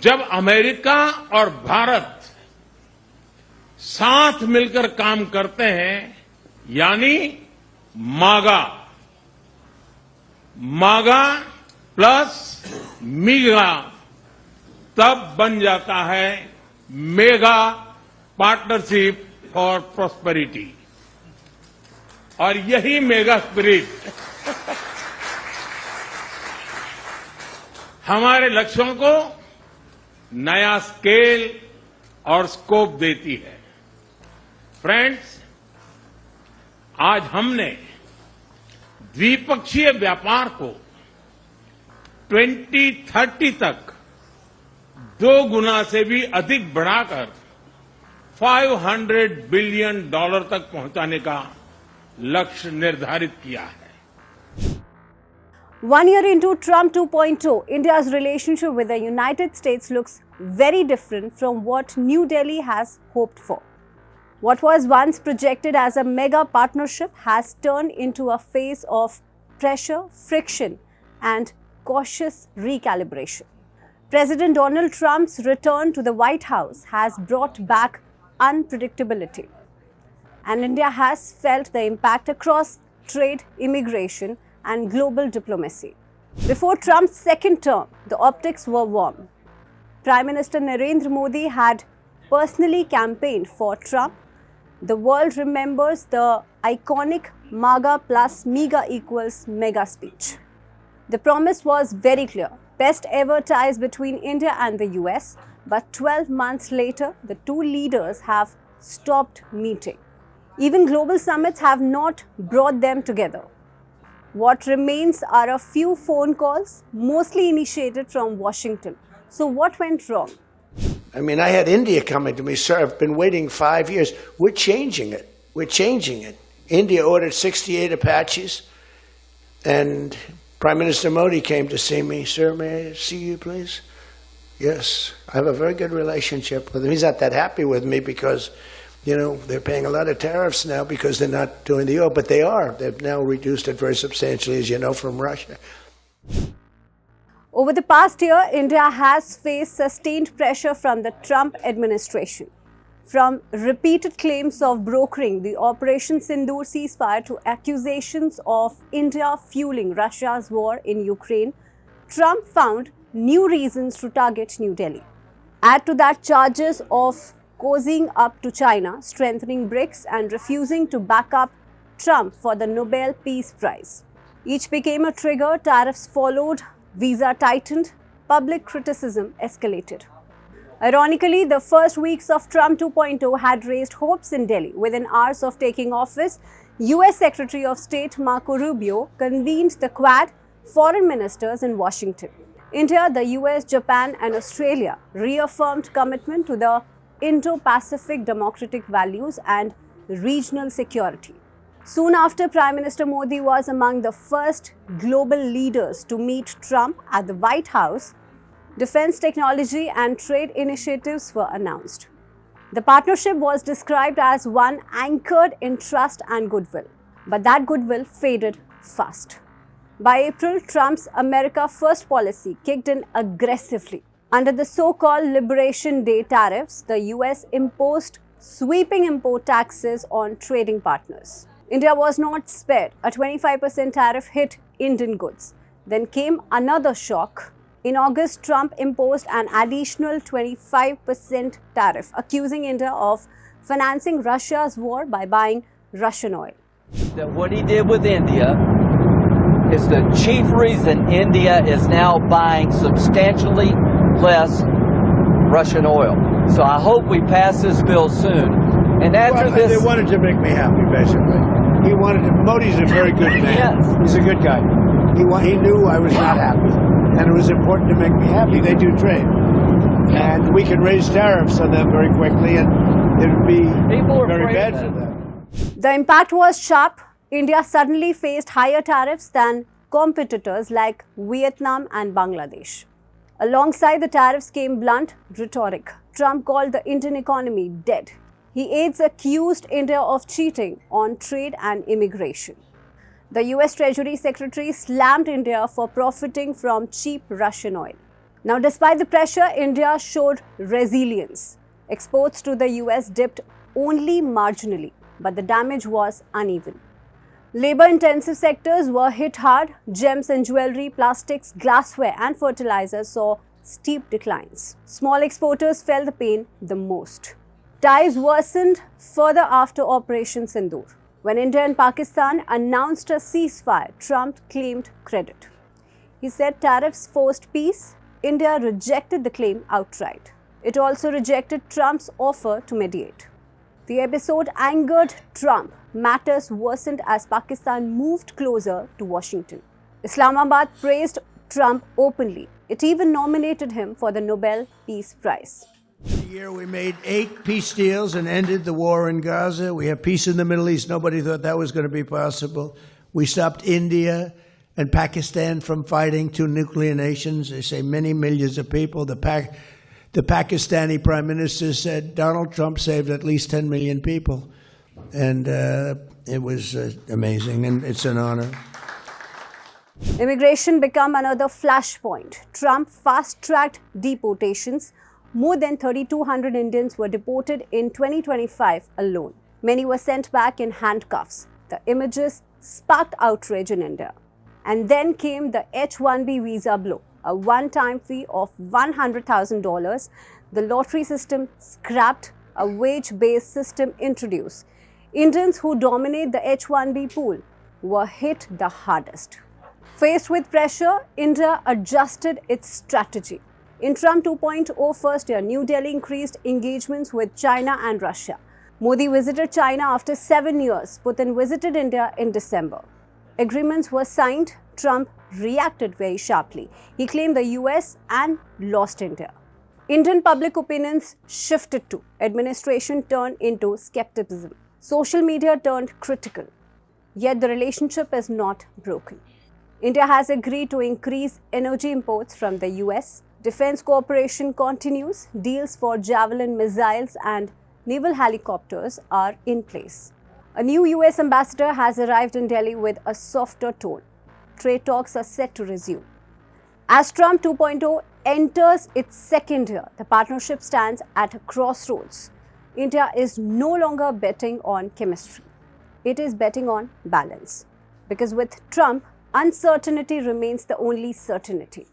जब अमेरिका और भारत साथ मिलकर काम करते हैं यानी मागा प्लस मीगा, तब बन जाता है मेगा पार्टनरशिप फॉर प्रॉस्पेरिटी। और यही मेगा स्पिरिट हमारे लक्ष्यों को नया स्केल और स्कोप देती है। फ्रेंड्स, आज हमने द्विपक्षीय व्यापार को 2030 तक 2 गुना से भी अधिक बढ़ाकर $500 बिलियन तक पहुंचाने का लक्ष्य निर्धारित किया है। 1 year into Trump 2.0, India's relationship with the United States looks very different from what New Delhi has hoped for. What was once projected as a mega partnership has turned into a phase of pressure, friction, and cautious recalibration. President Donald Trump's return to the White House has brought back unpredictability, and India has felt the impact across trade, immigration, and global diplomacy. Before Trump's second term, the optics were warm. Prime Minister Narendra Modi had personally campaigned for Trump. The world remembers the iconic MAGA plus MEGA equals mega speech. The promise was very clear: best ever ties between India and the US, but 12 months later, the two leaders have stopped meeting. Even global summits have not brought them together. What remains are a few phone calls, mostly initiated from Washington. So what went wrong? I mean, I had India coming to me, sir, I've been waiting 5 years. We're changing it. We're changing it. India ordered 68 Apaches, and Prime Minister Modi came to see me. Sir, may I see you, please? Yes, I have a very good relationship with him. He's not that happy with me because, you know, they're paying a lot of tariffs now because they're not doing the oil, but they are. They've now reduced it very substantially, as you know, from Russia. Over the past year, India has faced sustained pressure from the Trump administration. From repeated claims of brokering the Operation Sindoor ceasefire to accusations of India fueling Russia's war in Ukraine, Trump found new reasons to target New Delhi. Add to that charges of cozying up to China, strengthening BRICS, and refusing to back up Trump for the Nobel Peace Prize. Each became a trigger. Tariffs followed, visa tightened, public criticism escalated. Ironically, the first weeks of Trump 2.0 had raised hopes in Delhi. Within hours of taking office, US Secretary of State Marco Rubio convened the Quad foreign ministers in Washington. India, the US, Japan, and Australia reaffirmed commitment to the Indo-Pacific democratic values and regional security. Soon after, Prime Minister Modi was among the first global leaders to meet Trump at the White House. Defense technology and trade initiatives were announced. The partnership was described as one anchored in trust and goodwill, but that goodwill faded fast. By April, Trump's America First policy kicked in aggressively. Under the so-called Liberation Day tariffs, the US imposed sweeping import taxes on trading partners. India was not spared. A 25% tariff hit Indian goods. Then came another shock. In August, Trump imposed an additional 25% tariff, accusing India of financing Russia's war by buying Russian oil. What he did with India is the chief reason India is now buying substantially less Russian oil. So I hope we pass this bill soon. And after They wanted to make me happy, basically. He wanted to. Modi's a very good man. Yes. He's a good guy. He knew I was not happy, and it was important to make me happy. They do trade, and we can raise tariffs on them very quickly, and it would be very bad for them. The impact was sharp. India suddenly faced higher tariffs than competitors like Vietnam and Bangladesh. Alongside the tariffs came blunt rhetoric. Trump called the Indian economy dead. He aides accused India of cheating on trade and immigration. The US Treasury Secretary slammed India for profiting from cheap Russian oil. Now, despite the pressure, India showed resilience. Exports to the US dipped only marginally, but the damage was uneven. Labor-intensive sectors were hit hard. Gems and jewelry, plastics, glassware and fertilizers saw steep declines. Small exporters felt the pain the most. Ties worsened further after Operation Sindoor. When India and Pakistan announced a ceasefire, Trump claimed credit. He said tariffs forced peace. India rejected the claim outright. It also rejected Trump's offer to mediate. The episode angered Trump. Matters worsened as Pakistan moved closer to Washington. Islamabad praised Trump openly. It even nominated him for the Nobel Peace Prize. This year we made 8 peace deals and ended the war in Gaza. We have peace in the Middle East. Nobody thought that was going to be possible. We stopped India and Pakistan from fighting, 2 nuclear nations. They say many millions of people. The Pakistani Prime Minister said Donald Trump saved at least 10 million people. And it was amazing, and it's an honor. Immigration became another flashpoint. Trump fast-tracked deportations. More than 3,200 Indians were deported in 2025 alone. Many were sent back in handcuffs. The images sparked outrage in India. And then came the H-1B visa blow, a one-time fee of $100,000. The lottery system scrapped, a wage-based system introduced. Indians who dominate the H-1B pool were hit the hardest. Faced with pressure, India adjusted its strategy. In Trump 2.0 first year, New Delhi increased engagements with China and Russia. Modi visited China after 7 years. Putin visited India in December. Agreements were signed. Trump reacted very sharply. He claimed the US and lost India. Indian public opinions shifted too. Administration turned into skepticism. Social media turned critical. Yet the relationship is not broken. India has agreed to increase energy imports from the US. Defense cooperation continues. Deals for Javelin missiles and naval helicopters are in place. A new US ambassador has arrived in Delhi with a softer tone. Trade talks are set to resume. As Trump 2.0 enters its second year, the partnership stands at a crossroads. India is no longer betting on chemistry. It is betting on balance. Because with Trump, uncertainty remains the only certainty.